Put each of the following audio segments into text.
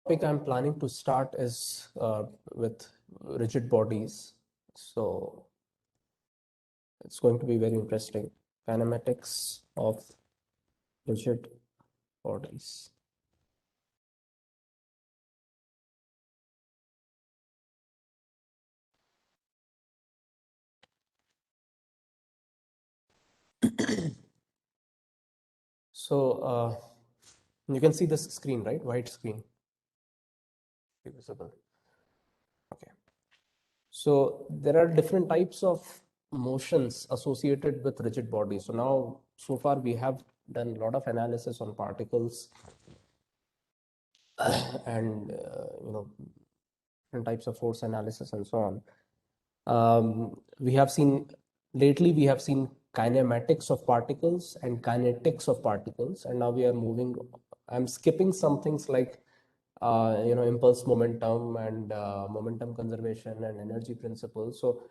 topic I'm planning to start is with rigid bodies. So it's going to be very interesting. Kinematics of rigid bodies. So you can see this screen, right? White screen. Visible. Okay. So there are different types of motions associated with rigid bodies. So now, so far, we have done a lot of analysis on particles and different types of force analysis and so on. We have seen lately we have seen kinematics of particles and kinetics of particles, and now we are moving. I'm skipping some things like impulse momentum and momentum conservation and energy principles. So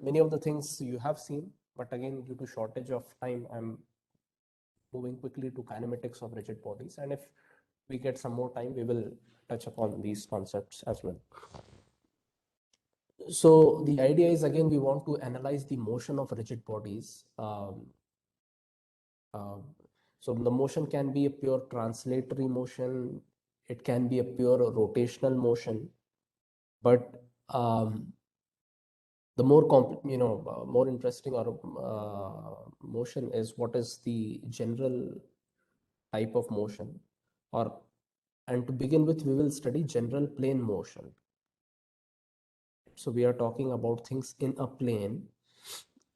many of the things you have seen, but again, due to shortage of time, I'm moving quickly to kinematics of rigid bodies, and if we get some more time, we will touch upon these concepts as well. So the idea is, again, we want to analyze the motion of rigid bodies. Uh, so the motion can be a pure translatory motion. It can be a pure rotational motion, but the more interesting or motion is what is the general type of motion, or and to begin with, we will study general plane motion. So we are talking about things in a plane,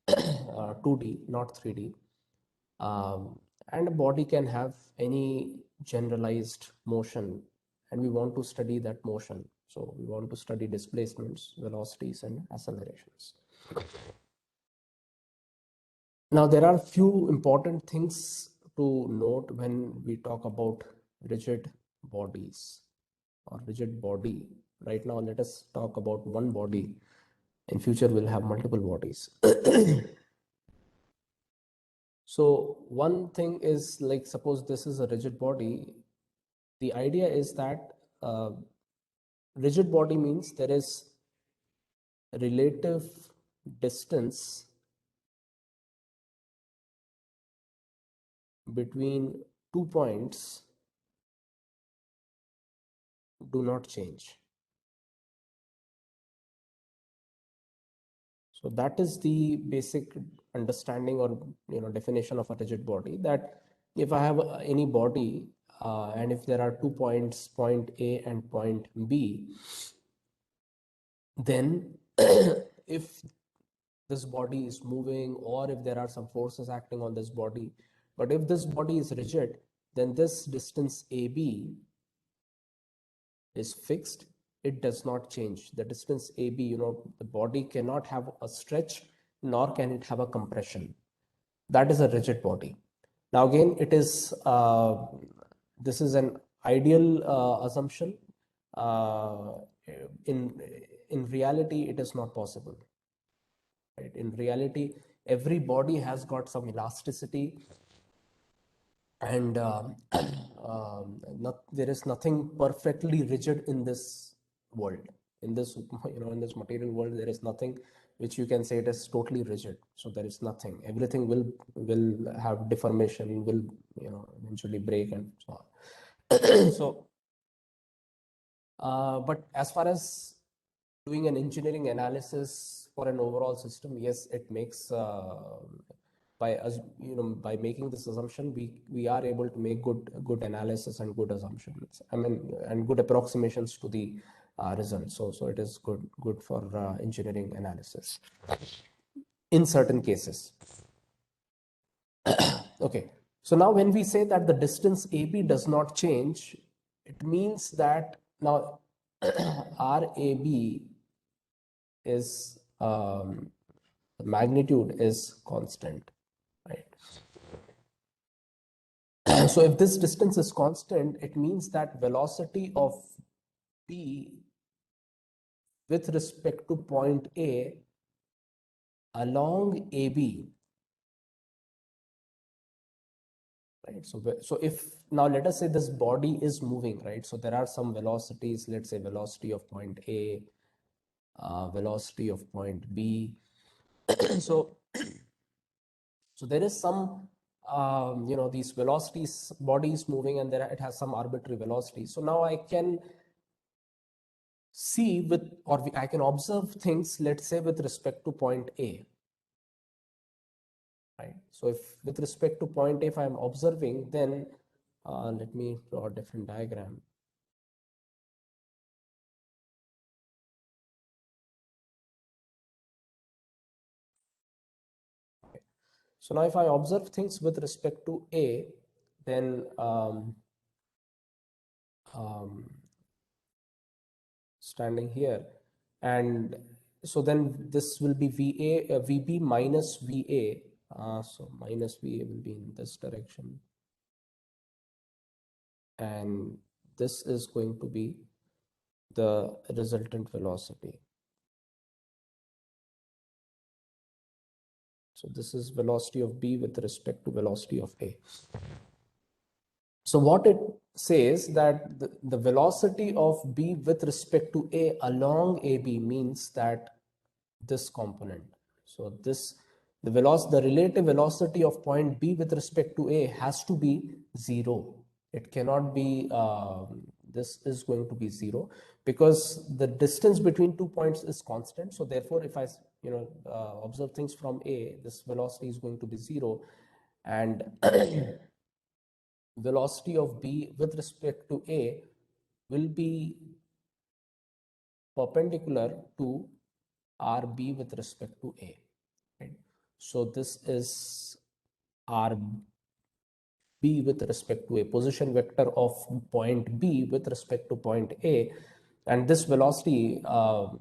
2D, not 3D. And a body can have any generalized motion, and we want to study that motion. So we want to study displacements, velocities, and accelerations. Now, there are few important things to note when we talk about rigid bodies or rigid body. Right now, let us talk about one body. In future, we'll have multiple bodies. So one thing is, like, suppose this is a rigid body. The idea is that rigid body means there is relative distance between 2 points do not change. So that is the basic understanding or definition of a rigid body. That if I have any body and if there are 2 points, point A and point B, then if this body is moving or if there are some forces acting on this body, but if this body is rigid, then this distance AB is fixed. It does not change. The distance AB, the body cannot have a stretch nor can it have a compression. That is a rigid body. Now again, this is an ideal assumption. uh, in in reality, it is not possible, right? In reality, every body has got some elasticity, and there is nothing perfectly rigid in this world. In this in this material world, there is nothing which you can say it is totally rigid. So there is nothing. Everything will have deformation, will eventually break and so on. So but as far as doing an engineering analysis for an overall system, yes, it makes by us, by making this assumption, we are able to make good analysis and good assumptions. I mean, and good approximations to the results. So it is good for engineering analysis in certain cases. Okay. So now when we say that the distance AB does not change, it means that now RAB is the magnitude is constant, right? So if this distance is constant, it means that velocity of B with respect to point A along AB, right? So if now let us say this body is moving, right? So there are some velocities, let's say velocity of point A, velocity of point B. So, so there is some, these velocities, bodies moving, and there it has some arbitrary velocity. So now I can see with, or I can observe things, let's say with respect to point A, right? So if with respect to point A, if I'm observing, then let me draw a different diagram. So now if I observe things with respect to A, then standing here, and so then this will be VA, VB minus VA. So minus VA will be in this direction, and this is going to be the resultant velocity. So this is velocity of B with respect to velocity of A. So what it says that the velocity of B with respect to A along AB means that this component. So this, the relative velocity of point B with respect to A has to be 0. It cannot be, this is going to be 0 because the distance between 2 points is constant. So therefore, if I, observe things from A, this velocity is going to be 0, and velocity of B with respect to A will be perpendicular to RB with respect to A. Right? So this is RB with respect to A, position vector of point B with respect to point A, and this velocity of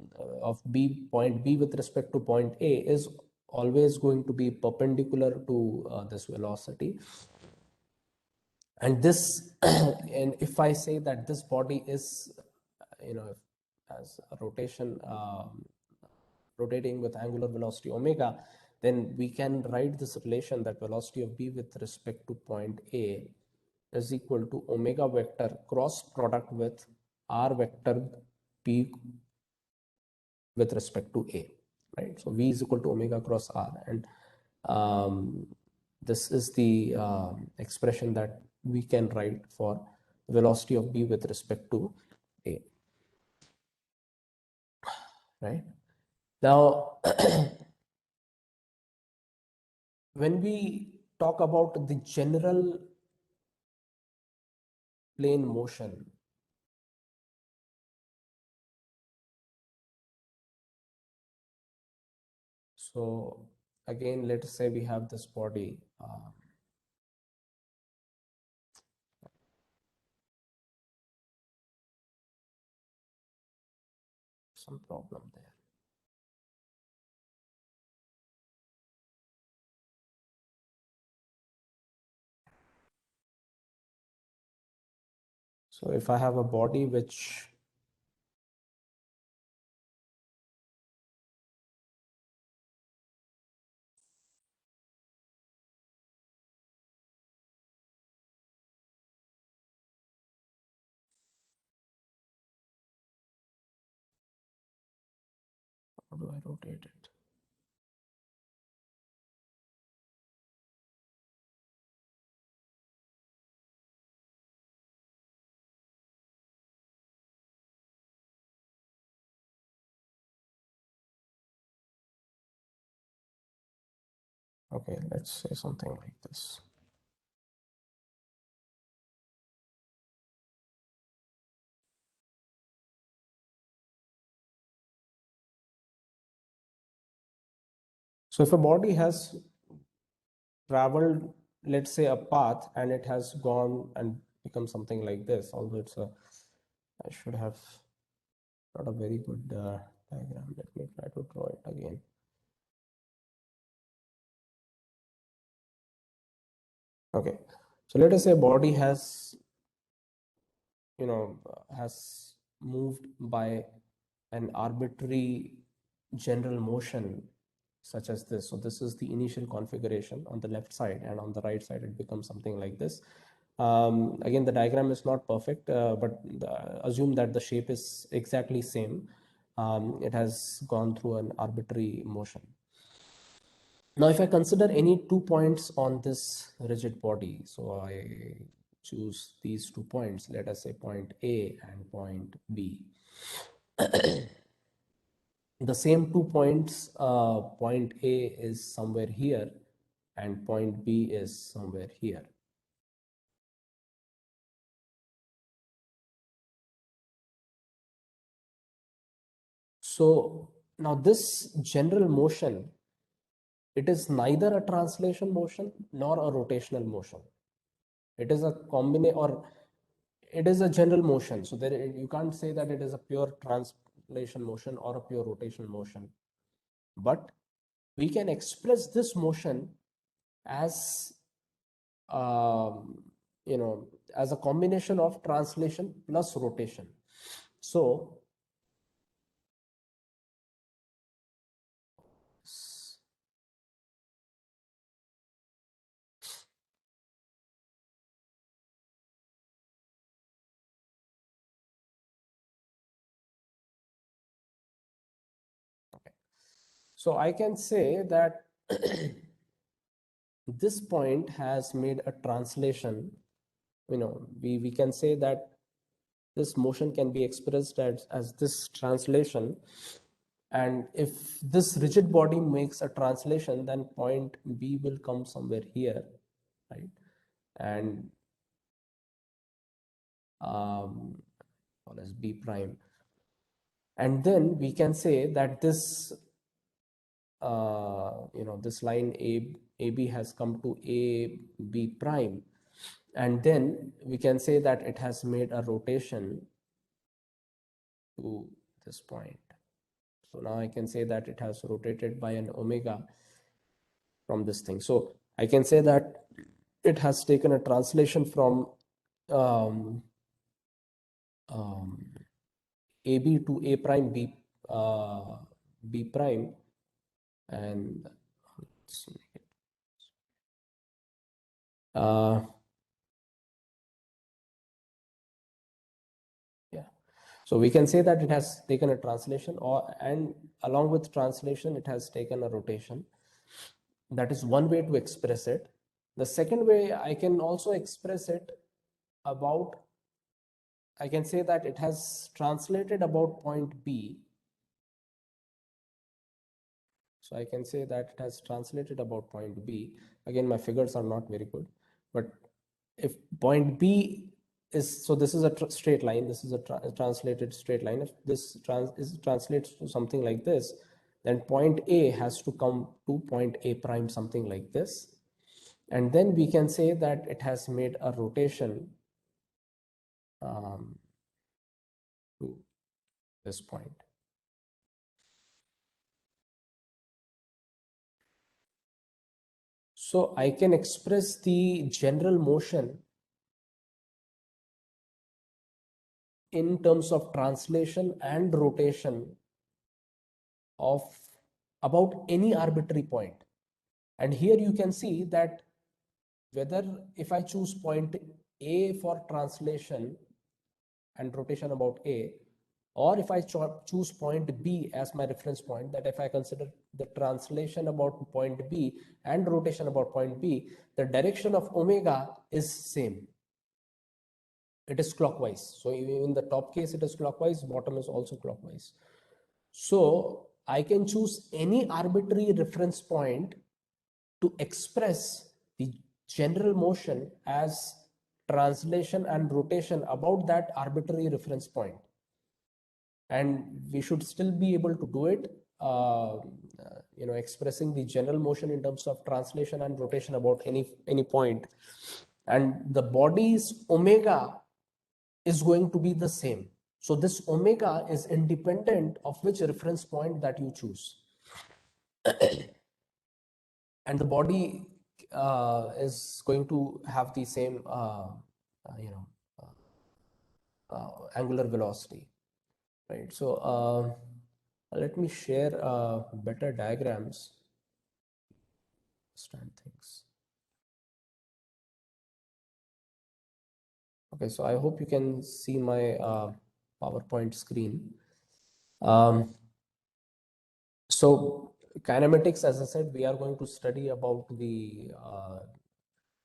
point B with respect to point A is always going to be perpendicular to this velocity. And this, and if I say that this body is, has a rotation, rotating with angular velocity omega, then we can write this relation that velocity of B with respect to point A is equal to omega vector cross product with R vector B with respect to A, right? So V is equal to omega cross R, and this is the expression that we can write for velocity of B with respect to A, right? Now, when we talk about the general plane motion, so again, let's say we have this body, some problem there. So if I have a body which how do I rotate it? Okay, let's say something like this. So if a body has traveled, let's say, a path, and it has gone and become something like this, although it's a, I should have not a very good diagram. Let me try to draw it again. Okay, so let us say a body has, has moved by an arbitrary general motion such as this. So this is the initial configuration on the left side, and on the right side it becomes something like this. Again, the diagram is not perfect, but assume that the shape is exactly same. It has gone through an arbitrary motion. Now, if I consider any 2 points on this rigid body, so I choose these 2 points, let us say point A and point B. The same 2 points, point A is somewhere here and point B is somewhere here. So now this general motion, it is neither a translation motion nor a rotational motion. It is a combination, or it is a general motion. So there, you can't say that it is a pure translation motion or a pure rotational motion. But we can express this motion as you know, as a combination of translation plus rotation. So okay. So I can say that this point has made a translation. You know, we can say that this motion can be expressed as this translation. And if this rigid body makes a translation, then point B will come somewhere here, right? And call as B prime. And then we can say that this, you know, this line AB has come to AB prime. And then we can say that it has made a rotation to this point. So now I can say that it has rotated by an omega from this thing. So I can say that it has taken a translation from um, um, AB to A prime B prime, and uh, yeah. So we can say that it has taken a translation, and along with translation, it has taken a rotation. That is one way to express it. The second way, I can also express it about, I can say that it has translated about point B. So I can say that it has translated about point B. Again, my figures are not very good, but if point B is, so this is a straight line, this is a translated straight line. If this translates to something like this, then point A has to come to point A prime, something like this. And then we can say that it has made a rotation to this point. So I can express the general motion in terms of translation and rotation of about any arbitrary point. And here you can see that whether if I choose point A for translation and rotation about A, or if I choose point B as my reference point, that if I consider the translation about point B and rotation about point B, the direction of omega is same. It is clockwise. So in the top case, it is clockwise, bottom is also clockwise. So I can choose any arbitrary reference point to express the general motion as translation and rotation about that arbitrary reference point. And we should still be able to do it, you know, expressing the general motion in terms of translation and rotation about any point. And the body's omega is going to be the same. So this omega is independent of which reference point that you choose. And the body is going to have the same, you know, angular velocity, right? So let me share better diagrams to understand things. Okay, so I hope you can see my PowerPoint screen. Um, so kinematics, as I said, we are going to study about the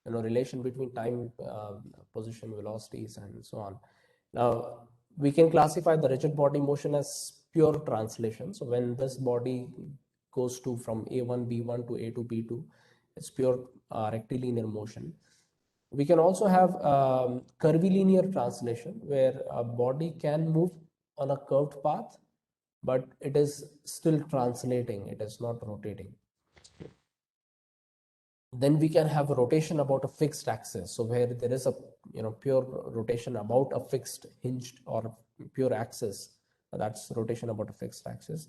relation between time, position, velocities, and so on. Now we can classify the rigid body motion as pure translation. So when this body goes to from A1 B1 to A2 B2, it's pure rectilinear motion. We can also have curvilinear translation where a body can move on a curved path, but it is still translating, it is not rotating. Then we can have a rotation about a fixed axis. So where there is a pure rotation about a fixed hinged or pure axis, that's rotation about a fixed axis.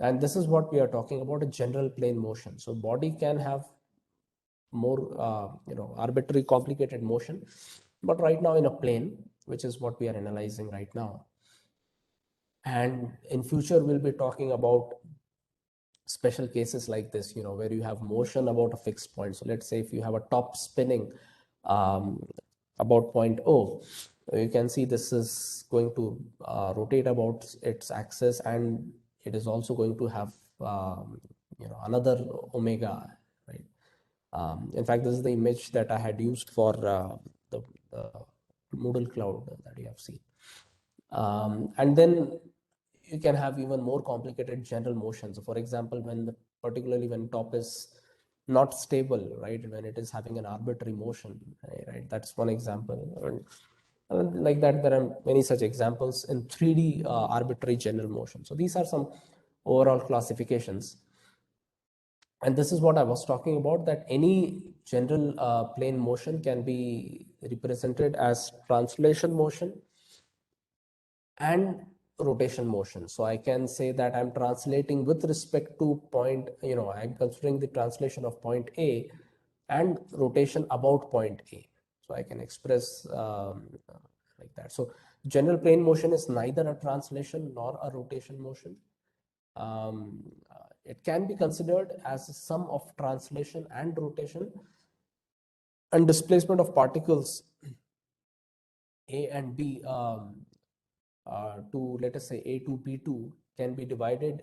And this is what we are talking about, a general plane motion. So body can have more arbitrary complicated motion, but right now in a plane, which is what we are analyzing right now. And in future we'll be talking about special cases like this, where you have motion about a fixed point. So let's say if you have a top spinning about point O, you can see this is going to rotate about its axis, and it is also going to have another omega, right? In fact, this is the image that I had used for the Moodle cloud that you have seen. And then you can have even more complicated general motions. So for example, particularly when top is not stable, right? When it is having an arbitrary motion, right? That's one example. And like that, there are many such examples in 3D arbitrary general motion. So these are some overall classifications. And this is what I was talking about, that any general plane motion can be represented as translation motion and rotation motion. So I can say that I'm translating with respect to point, I'm considering the translation of point A and rotation about point A. So I can express like that. So general plane motion is neither a translation nor a rotation motion. It can be considered as a sum of translation and rotation, and displacement of particles A and B to, let us say, A2 B2 can be divided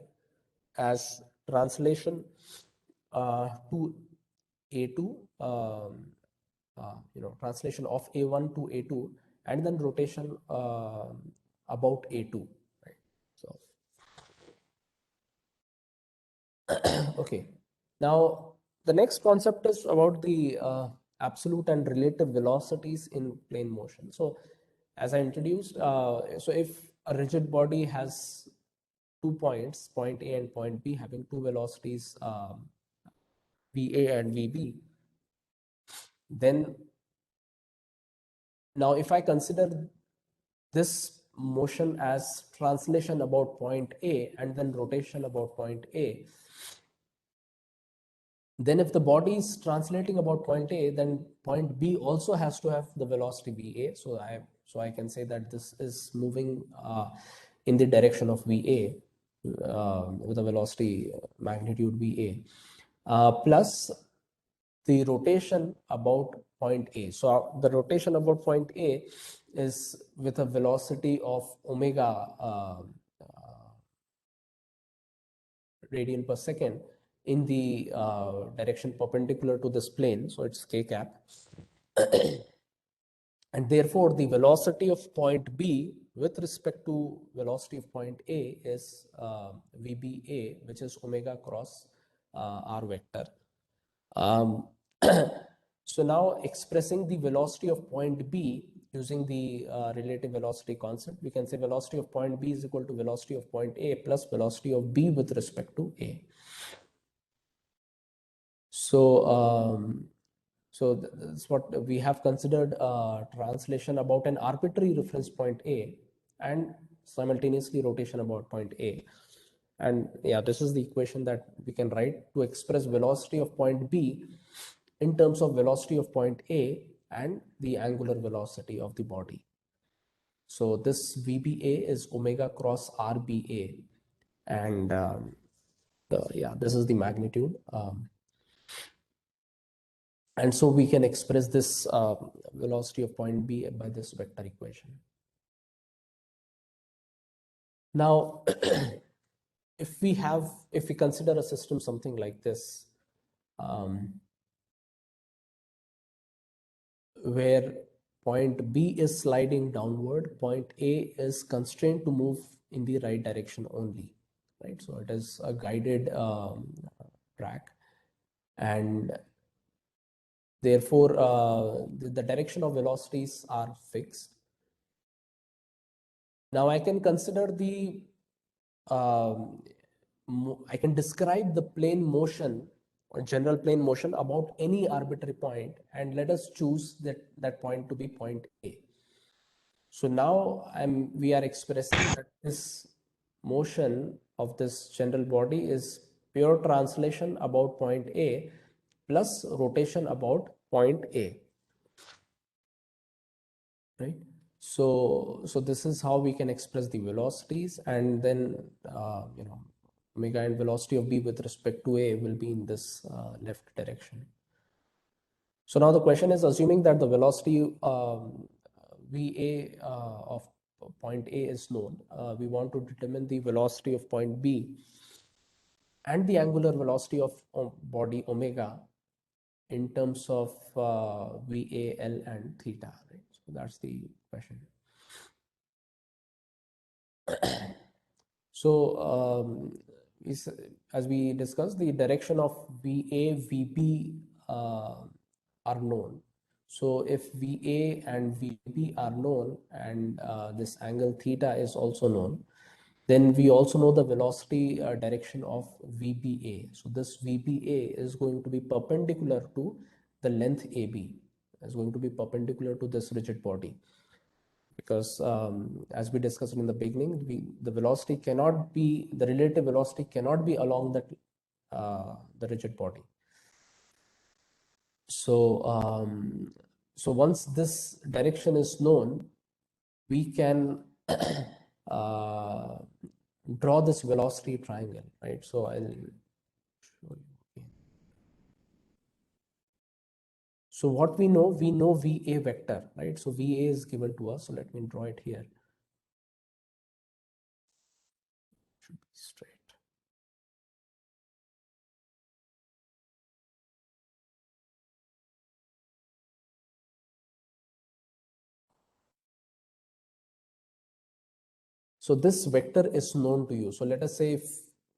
as translation to A2, translation of A1 to A2, and then rotation about A2, right? So okay, now the next concept is about the absolute and relative velocities in plane motion. So as I introduced, so if a rigid body has 2 points, point A and point B, having two velocities, VA and VB, then now if I consider this motion as translation about point A and then rotation about point A, then if the body is translating about point A, then point B also has to have the velocity VA. So I can say that this is moving in the direction of VA with a velocity magnitude VA, plus the rotation about point A. So the rotation about point A is with a velocity of omega radian per second in the direction perpendicular to this plane. So it's k cap. And therefore, the velocity of point B with respect to velocity of point A is VBA, which is omega cross r vector. So now expressing the velocity of point B using the relative velocity concept, we can say velocity of point B is equal to velocity of point A plus velocity of B with respect to A. So that's what we have considered translation about an arbitrary reference point A and simultaneously rotation about point A. And yeah, this is the equation that we can write to express velocity of point B in terms of velocity of point A and the angular velocity of the body. So this VBA is omega cross RBA, and this is the magnitude. And so we can express this velocity of point B by this vector equation. Now, if we consider a system something like this, where point B is sliding downward, point A is constrained to move in the right direction only, right? So it is a guided track, and therefore the direction of velocities are fixed. Now I can consider the I can describe the plane motion or general plane motion about any arbitrary point, and let us choose that point to be point A. So now we are expressing that this motion of this general body is pure translation about point A plus rotation about point A, right? So this is how we can express the velocities, and then omega and velocity of B with respect to A will be in this left direction. So now the question is, assuming that the velocity VA of point A is known, we want to determine the velocity of point B and the angular velocity of body omega in terms of VA, L, and theta, right? So that's the question. So as we discussed, the direction of VA, VB are known. So if VA and VB are known, and this angle theta is also known, then we also know the velocity direction of VBA. So this VBA is going to be perpendicular to the length AB, is going to be perpendicular to this rigid body, because as we discussed in the beginning, the velocity cannot be, the relative velocity cannot be along that the rigid body. So so once this direction is known, we can draw this velocity triangle, right? So I'll show you. Okay. So what we know VA vector, right? So VA is given to us. So let me draw it here. Should be straight. So this vector is known to you. So let us say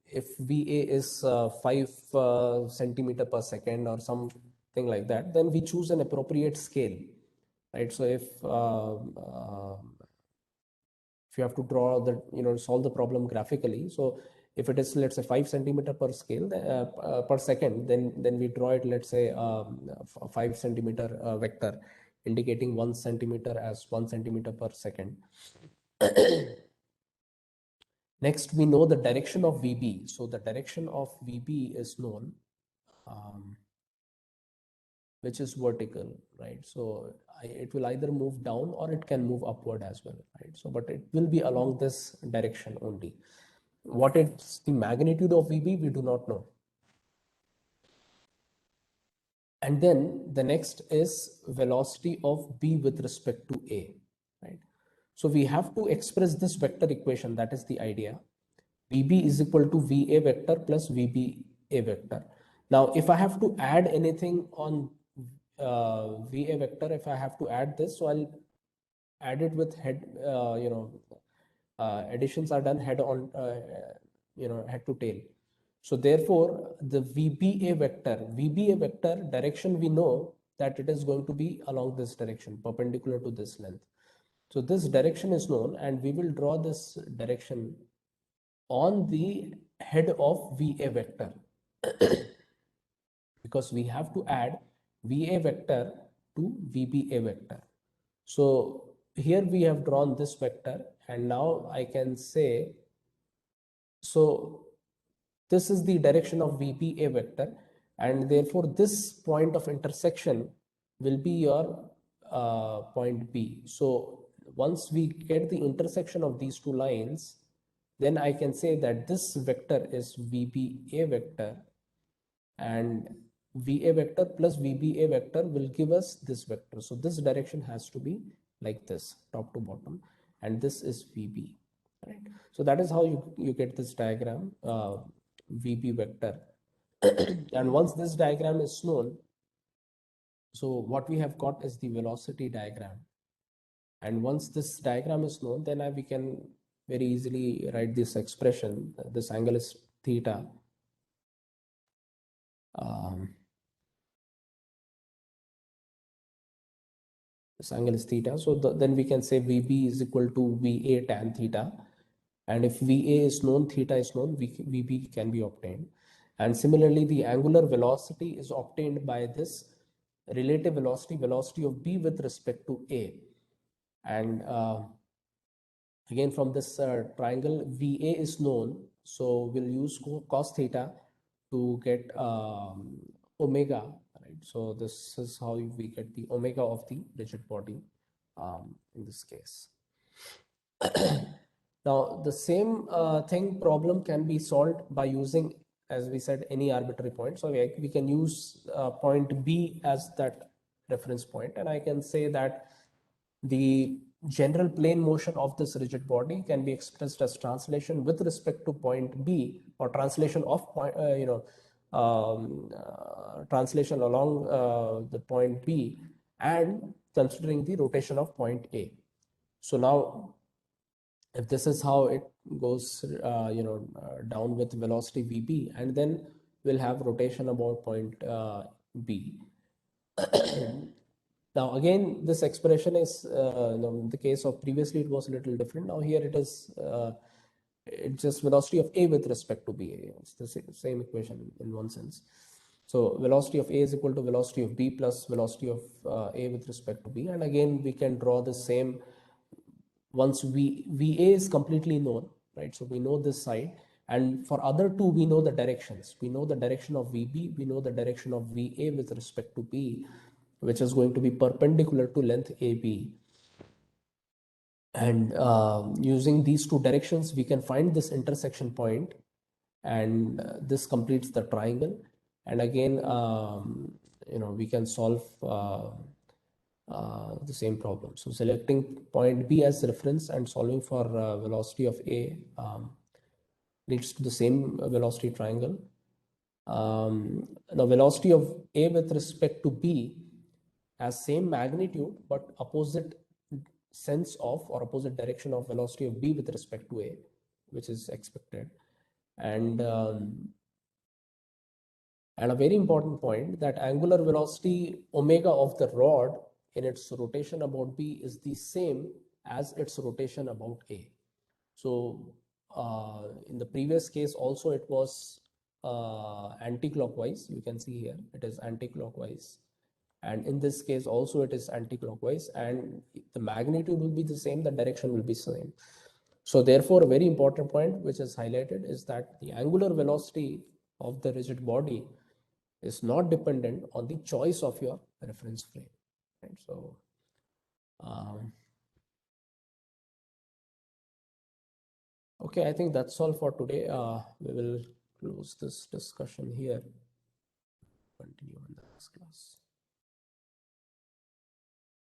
if VA is 5 centimeter per second or something like that, then we choose an appropriate scale, right? So if you have to draw the, solve the problem graphically, so if it is, let's say, 5 centimeter per scale per second, then we draw it, let's say, 5 centimeter vector indicating 1 centimeter as 1 centimeter per second. Next, we know the direction of VB. So the direction of VB is known, which is vertical, right? So it will either move down or it can move upward as well, right? So, but it will be along this direction only. What is the magnitude of VB? We do not know. And then the next is velocity of B with respect to A, right? So we have to express this vector equation. That is the idea. VB is equal to VA vector plus VBA vector. Now, if I have to add anything on VA vector, if I have to add this, so I'll add it with head, additions are done head on, head to tail. So therefore, the VBA vector direction, we know that it is going to be along this direction, perpendicular to this length. So this direction is known, and we will draw this direction on the head of VA vector because we have to add VA vector to VBA vector. So here we have drawn this vector, and now I can say, so this is the direction of VBA vector, and therefore this point of intersection will be your point B. So once we get the intersection of these two lines, then I can say that this vector is VBA vector and VA vector plus VBA vector will give us this vector. So this direction has to be like this, top to bottom, and this is VB, right? So that is how you get this diagram, VB vector. And once this diagram is known, so what we have got is the velocity diagram. And once this diagram is known, then we can very easily write this expression. This angle is theta. This angle is theta. So then we can say VB is equal to VA tan theta. And if VA is known, theta is known, VB can be obtained. And similarly, the angular velocity is obtained by this relative velocity of B with respect to A. And again, from this triangle, VA is known. So we'll use cos theta to get omega, right? So this is how we get the omega of the rigid body in this case. Now, the same problem can be solved by using, as we said, any arbitrary point. So we can use point B as that reference point, and I can say that the general plane motion of this rigid body can be expressed as translation with respect to point B, or translation of point, translation along the point B, and considering the rotation of point A. So now, if this is how it goes, down with velocity VB, and then we'll have rotation about point B. Now again, this expression is, in the case of previously it was a little different. Now here it is, it's just velocity of A with respect to B. It's the same equation in one sense. So velocity of A is equal to velocity of B plus velocity of A with respect to B. And again, we can draw the same once VA is completely known, right? So we know this side. And for other two, we know the directions. We know the direction of VB, we know the direction of VA with respect to B, which is going to be perpendicular to length AB. And using these two directions, we can find this intersection point, and this completes the triangle. And again, we can solve the same problem. So selecting point B as reference and solving for velocity of A leads to the same velocity triangle. Now velocity of A with respect to B has same magnitude but opposite sense of, or opposite direction of, velocity of B with respect to A, which is expected. And a very important point, that angular velocity omega of the rod in its rotation about B is the same as its rotation about A. So in the previous case also it was anti-clockwise. You can see here it is anti-clockwise, and in this case also it is anti-clockwise, and the magnitude will be the same, the direction will be same. So therefore, a very important point which is highlighted is that the angular velocity of the rigid body is not dependent on the choice of your reference frame, right? So okay, I think that's all for today. We will close this discussion here. Continue in the next class.